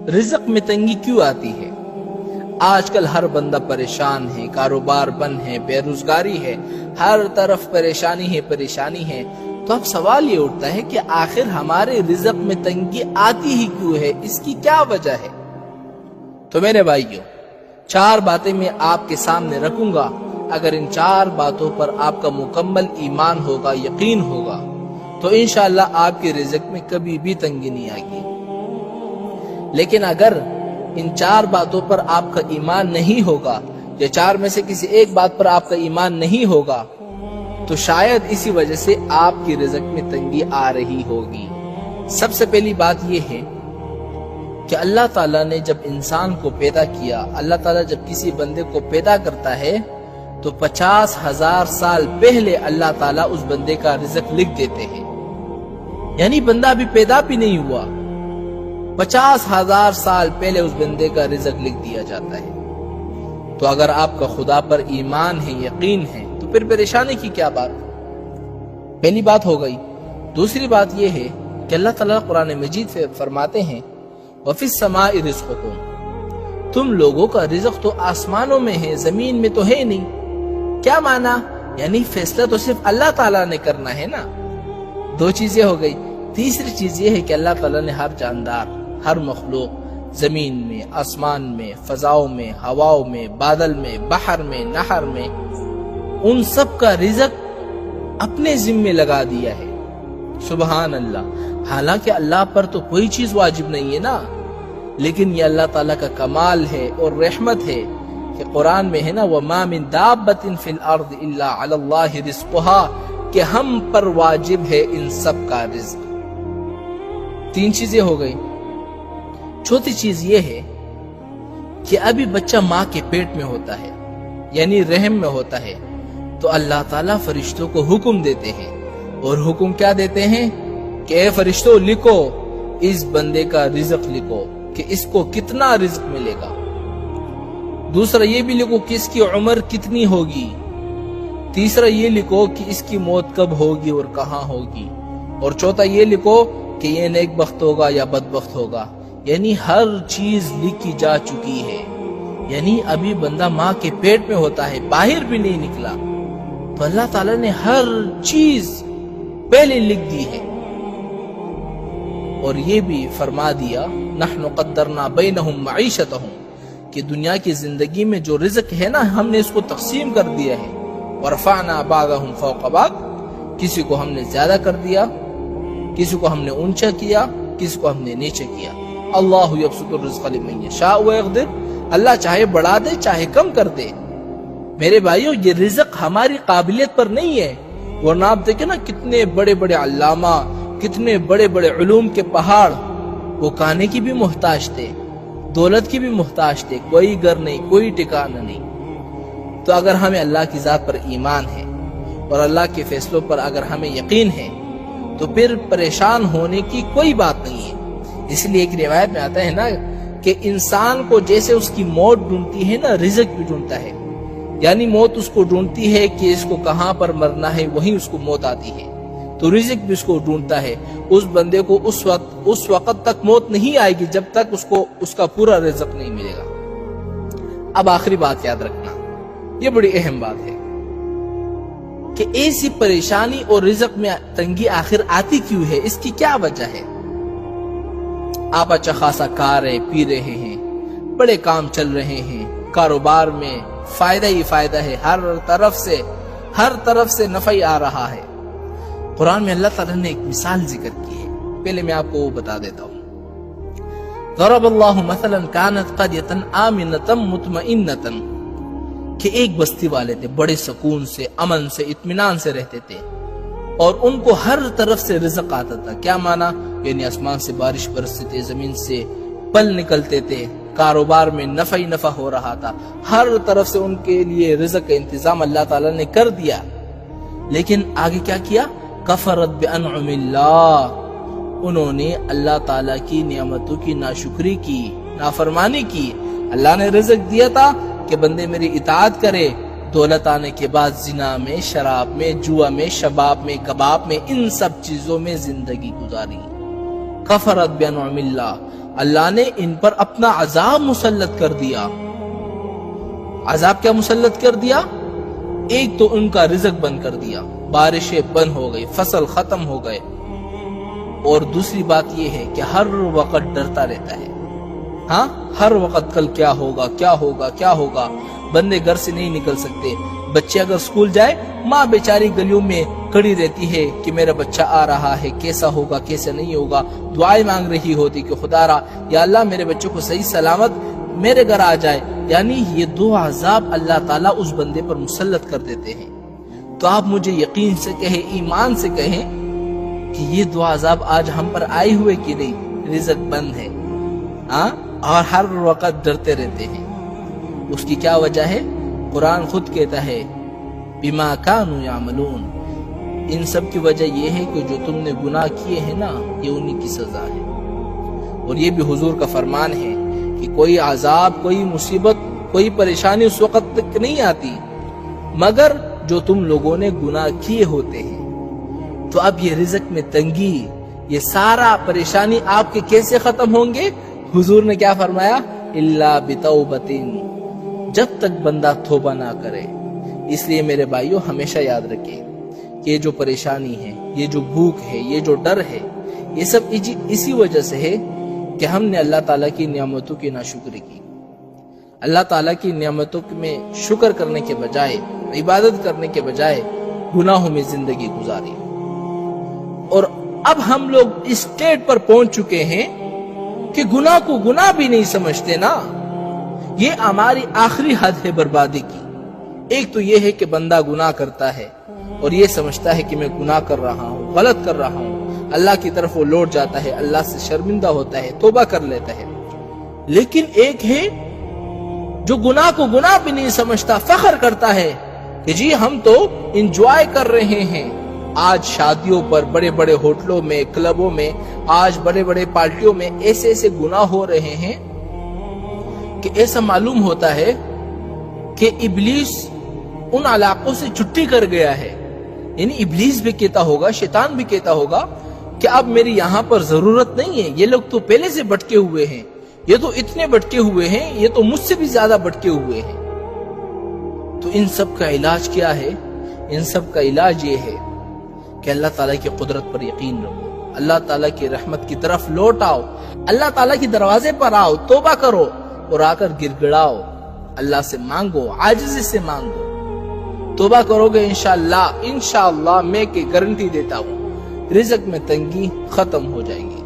رزق میں تنگی کیوں آتی ہے؟ آج کل ہر بندہ پریشان ہے، کاروبار بند ہے، بے روزگاری ہے، ہر طرف پریشانی ہے۔ تو اب سوال یہ اٹھتا ہے کہ آخر ہمارے رزق میں تنگی آتی ہی کیوں ہے؟ اس کی کیا وجہ ہے؟ تو میرے بھائیوں، 4 باتیں میں آپ کے سامنے رکھوں گا۔ اگر ان 4 باتوں پر آپ کا مکمل ایمان ہوگا، یقین ہوگا، تو انشاءاللہ آپ کے رزق میں کبھی بھی تنگی نہیں آئے گی۔ لیکن اگر ان 4 باتوں پر آپ کا ایمان نہیں ہوگا، یا 4 میں سے کسی ایک بات پر آپ کا ایمان نہیں ہوگا، تو شاید اسی وجہ سے آپ کی رزق میں تنگی آ رہی ہوگی۔ سب سے پہلی بات یہ ہے کہ اللہ تعالیٰ نے جب انسان کو پیدا کیا، اللہ تعالیٰ جب کسی بندے کو پیدا کرتا ہے تو 50,000 سال پہلے اللہ تعالیٰ اس بندے کا رزق لکھ دیتے ہیں۔ یعنی بندہ ابھی پیدا بھی نہیں ہوا، 50,000 سال پہلے اس بندے کا رزق لکھ دیا جاتا ہے۔ تو اگر آپ کا خدا پر ایمان ہے، یقین ہے، تو پھر پریشانی کی کیا بات؟ پہلی بات ہو گئی۔ دوسری بات یہ ہے کہ اللہ تعالیٰ قرآن مجید سے فرماتے ہیں وَفِي السَّمَاءِ رِزْقُكُمْ، تم لوگوں کا رزق تو آسمانوں میں ہے، زمین میں تو ہے نہیں۔ کیا معنی؟ یعنی فیصلہ تو صرف اللہ تعالیٰ نے کرنا ہے نا۔ 2 چیزیں ہو گئی۔ تیسری چیز یہ ہے کہ اللہ تعالیٰ نے ہر جاندار، ہر مخلوق، زمین میں، آسمان میں، فضاؤں میں، ہواؤں میں، بادل میں، بحر میں، نہر میں، ان سب کا رزق اپنے ذمے لگا دیا ہے۔ سبحان اللہ۔ حالانکہ اللہ پر تو کوئی چیز واجب نہیں ہے نا، لیکن یہ اللہ تعالیٰ کا کمال ہے اور رحمت ہے کہ قرآن میں ہے نا وَمَا مِن دَابَّةٍ فِي الْأَرْضِ إِلَّا عَلَى اللَّهِ رِزْقُهَا، کہ ہم پر واجب ہے ان سب کا رزق۔ 3 چیزیں ہو گئی۔ چوتھی چیز یہ ہے کہ ابھی بچہ ماں کے پیٹ میں ہوتا ہے، یعنی رحم میں ہوتا ہے، تو اللہ تعالیٰ فرشتوں کو حکم دیتے ہیں، اور حکم کیا دیتے ہیں کہ اے فرشتوں لکھو، اس بندے کا رزق لکھو کہ اس کو کتنا رزق ملے گا۔ دوسرا یہ بھی لکھو کہ اس کی عمر کتنی ہوگی۔ تیسرا یہ لکھو کہ اس کی موت کب ہوگی اور کہاں ہوگی۔ اور چوتھا یہ لکھو کہ یہ نیک بخت ہوگا یا بدبخت ہوگا۔ یعنی ہر چیز لکھی جا چکی ہے۔ یعنی ابھی بندہ ماں کے پیٹ میں ہوتا ہے، باہر بھی نہیں نکلا، تو اللہ تعالیٰ نے ہر چیز پہلے لکھ دی ہے۔ اور یہ بھی فرما دیا نحن قدرنا بینہم معیشتہم، کہ دنیا کی زندگی میں جو رزق ہے نا، ہم نے اس کو تقسیم کر دیا ہے۔ ورفعنا بعضہم فوق بعض، کسی کو ہم نے زیادہ کر دیا، کسی کو ہم نے اونچا کیا، کسی کو ہم نے نیچے کیا۔ اللہ یبسط الرزق لمن یشاء ویقدر، اللہ چاہے بڑھا دے چاہے کم کر دے۔ میرے بھائیو، یہ رزق ہماری قابلیت پر نہیں ہے، ورنہ آپ دیکھیں نا کتنے بڑے بڑے علامہ، کتنے بڑے بڑے علوم کے پہاڑ، وہ کھانے کی بھی محتاج تھے، دولت کی بھی محتاج تھے، کوئی گھر نہیں، کوئی ٹھکانہ نہیں۔ تو اگر ہمیں اللہ کی ذات پر ایمان ہے اور اللہ کے فیصلوں پر اگر ہمیں یقین ہے، تو پھر پریشان ہونے کی کوئی بات نہیں ہے۔ اس لیے ایک روایت میں آتا ہے نا کہ انسان کو جیسے اس کی موت ڈھونڈتی ہے نا، رزق بھی ڈھونڈتا ہے۔ یعنی موت اس کو ڈھونڈتی ہے کہ اس کو کہاں پر مرنا ہے، وہیں اس کو موت آتی ہے، تو رزق بھی اس کو ڈھونڈتا ہے۔ اس بندے کو اس وقت تک موت نہیں آئے گی جب تک اس کو اس کا پورا رزق نہیں ملے گا۔ اب آخری بات یاد رکھنا، یہ بڑی اہم بات ہے کہ ایسی پریشانی اور رزق میں تنگی آخر آتی کیوں ہے، اس کی کیا وجہ ہے؟ آپ اچھا خاصا کھا رہے پی رہے ہیں، بڑے کام چل رہے ہیں، کاروبار میں فائدہ ہی فائدہ ہے، ہر طرف سے نفع ہی آ رہا ہے۔ قرآن میں اللہ تعالیٰ نے ایک مثال ذکر کی ہے، پہلے میں آپ کو وہ بتا دیتا ہوں۔ ضرب اللہ مثلا كانت قرية آمنة مطمئنة، کہ ایک بستی والے تھے، بڑے سکون سے، امن سے، اطمینان سے رہتے تھے، اور ان کو ہر طرف سے رزق آتا تھا۔ کیا معنی؟ یعنی آسمان سے بارش برستی تھی، زمین سے پھل نکلتے تھے، کاروبار میں نفع ہی نفع ہو رہا تھا، ہر طرف سے ان کے لیے رزق کا انتظام اللہ تعالیٰ نے کر دیا۔ لیکن آگے کیا کیا؟ کفرت بانعم اللہ، انہوں نے اللہ تعالیٰ کی نعمتوں کی ناشکری کی، نافرمانی کی۔ اللہ نے رزق دیا تھا کہ بندے میری اطاعت کرے، دولت آنے کے بعد زنا میں، شراب میں، جوا میں، شباب میں، کباب میں، ان سب چیزوں میں زندگی گزاری۔ کفرت بانعم اللہ، اللہ نے ان پر اپنا عذاب مسلط کر دیا۔ عذاب کیا مسلط کر دیا؟ ایک تو ان کا رزق بند کر دیا، بارشیں بند ہو گئی، فصل ختم ہو گئے، اور دوسری بات یہ ہے کہ ہر وقت ڈرتا رہتا ہے، ہاں ہر وقت کل کیا ہوگا کیا ہوگا کیا ہوگا۔ بندے گھر سے نہیں نکل سکتے، بچے اگر اسکول جائے ماں بیچاری گلیوں میں کھڑی رہتی ہے کہ میرا بچہ آ رہا ہے، کیسا ہوگا کیسا نہیں ہوگا، دعائیں مانگ رہی ہوتی کہ خدا را یا اللہ میرے بچوں کو صحیح سلامت میرے گھر آ جائے۔ یعنی یہ دو عذاب اللہ تعالیٰ اس بندے پر مسلط کر دیتے ہیں۔ تو آپ مجھے یقین سے کہیں، ایمان سے کہیں کہ یہ دو عذاب آج ہم پر آئے ہوئے کہ نہیں؟ رزق بند ہے، ہاں، اور ہر وقت ڈرتے رہتے ہیں۔ اس کی کیا وجہ ہے؟ قرآن خود کہتا ہے بما کانوا یعملون، ان سب کی وجہ یہ ہے کہ جو تم نے گناہ کیے ہیں نا، یہ انہی کی سزا ہے۔ اور یہ بھی حضور کا فرمان ہے کہ کوئی عذاب، کوئی مصیبت، کوئی پریشانی اس وقت تک نہیں آتی مگر جو تم لوگوں نے گناہ کیے ہوتے ہیں۔ تو اب یہ رزق میں تنگی، یہ سارا پریشانی آپ کے کیسے ختم ہوں گے؟ حضور نے کیا فرمایا؟ الا بتوبۃ، جب تک بندہ توبہ نہ کرے۔ اس لیے میرے بھائیوں ہمیشہ یاد رکھیں کہ یہ جو پریشانی ہے، یہ جو بھوک ہے، یہ جو ڈر ہے، یہ سب اسی وجہ سے ہے کہ ہم نے اللہ تعالیٰ کی نعمتوں کی ناشکری کی۔ اللہ تعالیٰ کی نعمتوں میں شکر کرنے کے بجائے، عبادت کرنے کے بجائے گناہوں میں زندگی گزاری، اور اب ہم لوگ اس اسٹیٹ پر پہنچ چکے ہیں کہ گناہ کو گناہ بھی نہیں سمجھتے نا۔ یہ ہماری آخری حد ہے بربادی کی۔ ایک تو یہ ہے کہ بندہ گناہ کرتا ہے اور یہ سمجھتا ہے کہ میں گناہ کر رہا ہوں، غلط کر رہا ہوں، اللہ کی طرف وہ لوٹ جاتا ہے، اللہ سے شرمندہ ہوتا ہے، توبہ کر لیتا ہے۔ لیکن ایک ہے جو گناہ کو گناہ بھی نہیں سمجھتا، فخر کرتا ہے کہ جی ہم تو انجوائے کر رہے ہیں۔ آج شادیوں پر، بڑے بڑے ہوٹلوں میں، کلبوں میں، آج بڑے بڑے پارٹیوں میں ایسے ایسے گناہ ہو رہے ہیں کہ ایسا معلوم ہوتا ہے کہ ابلیس ان علاقوں سے چھٹی کر گیا ہے۔ یعنی ابلیس بھی کہتا ہوگا، شیطان بھی کہتا ہوگا کہ اب میری یہاں پر ضرورت نہیں ہے، یہ لوگ تو پہلے سے بھٹکے ہوئے ہیں، یہ تو اتنے بھٹکے ہوئے ہیں، یہ تو مجھ سے بھی زیادہ بھٹکے ہوئے ہیں۔ تو ان سب کا علاج کیا ہے؟ ان سب کا علاج یہ ہے کہ اللہ تعالیٰ کی قدرت پر یقین رکھو، اللہ تعالیٰ کی رحمت کی طرف لوٹ آؤ، اللہ تعالیٰ کی دروازے پر آؤ، توبہ کرو اور آ کر گر گڑاؤ، اللہ سے مانگو، عاجزی سے مانگو۔ توبہ کرو گے انشاءاللہ میں کہ گارنٹی دیتا ہوں رزق میں تنگی ختم ہو جائے گی۔